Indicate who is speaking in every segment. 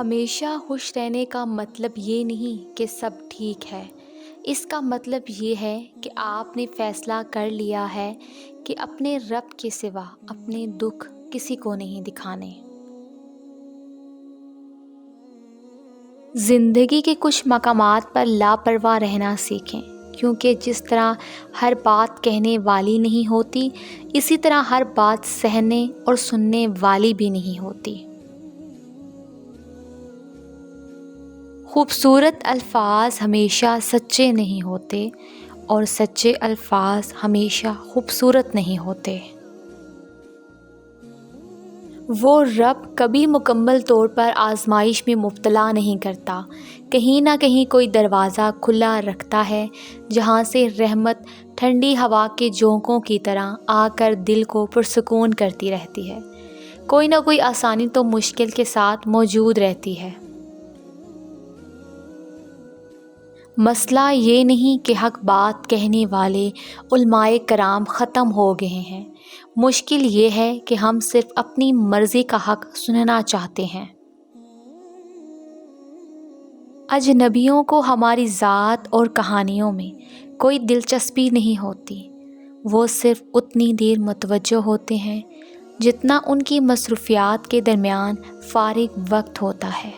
Speaker 1: ہمیشہ خوش رہنے کا مطلب یہ نہیں کہ سب ٹھیک ہے، اس کا مطلب یہ ہے کہ آپ نے فیصلہ کر لیا ہے کہ اپنے رب کے سوا اپنے دکھ کسی کو نہیں دکھانے۔ زندگی کے کچھ مقامات پر لاپرواہ رہنا سیکھیں، کیونکہ جس طرح ہر بات کہنے والی نہیں ہوتی، اسی طرح ہر بات سہنے اور سننے والی بھی نہیں ہوتی۔ خوبصورت الفاظ ہمیشہ سچے نہیں ہوتے اور سچے الفاظ ہمیشہ خوبصورت نہیں ہوتے۔ وہ رب کبھی مکمل طور پر آزمائش میں مبتلا نہیں کرتا، کہیں نہ کہیں کوئی دروازہ کھلا رکھتا ہے جہاں سے رحمت ٹھنڈی ہوا کے جھونکوں کی طرح آ کر دل کو پرسکون کرتی رہتی ہے۔ کوئی نہ کوئی آسانی تو مشکل کے ساتھ موجود رہتی ہے۔ مسئلہ یہ نہیں کہ حق بات کہنے والے علماء کرام ختم ہو گئے ہیں، مشکل یہ ہے کہ ہم صرف اپنی مرضی کا حق سننا چاہتے ہیں۔ اجنبیوں کو ہماری ذات اور کہانیوں میں کوئی دلچسپی نہیں ہوتی، وہ صرف اتنی دیر متوجہ ہوتے ہیں جتنا ان کی مصروفیات کے درمیان فارغ وقت ہوتا ہے۔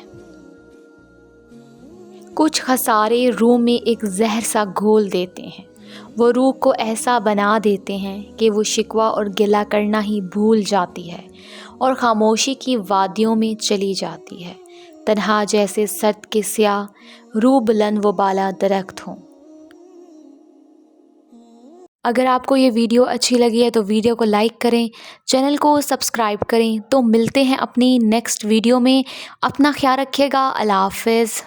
Speaker 1: کچھ خسارے روح میں ایک زہر سا گھول دیتے ہیں، وہ روح کو ایسا بنا دیتے ہیں کہ وہ شکوہ اور گلہ کرنا ہی بھول جاتی ہے اور خاموشی کی وادیوں میں چلی جاتی ہے، تنہا جیسے سرد کے سیاہ روح بلند و بالا درخت ہوں۔ اگر آپ کو یہ ویڈیو اچھی لگی ہے تو ویڈیو کو لائک کریں، چینل کو سبسکرائب کریں۔ تو ملتے ہیں اپنی نیکسٹ ویڈیو میں، اپنا خیال رکھیے گا، اللہ حافظ۔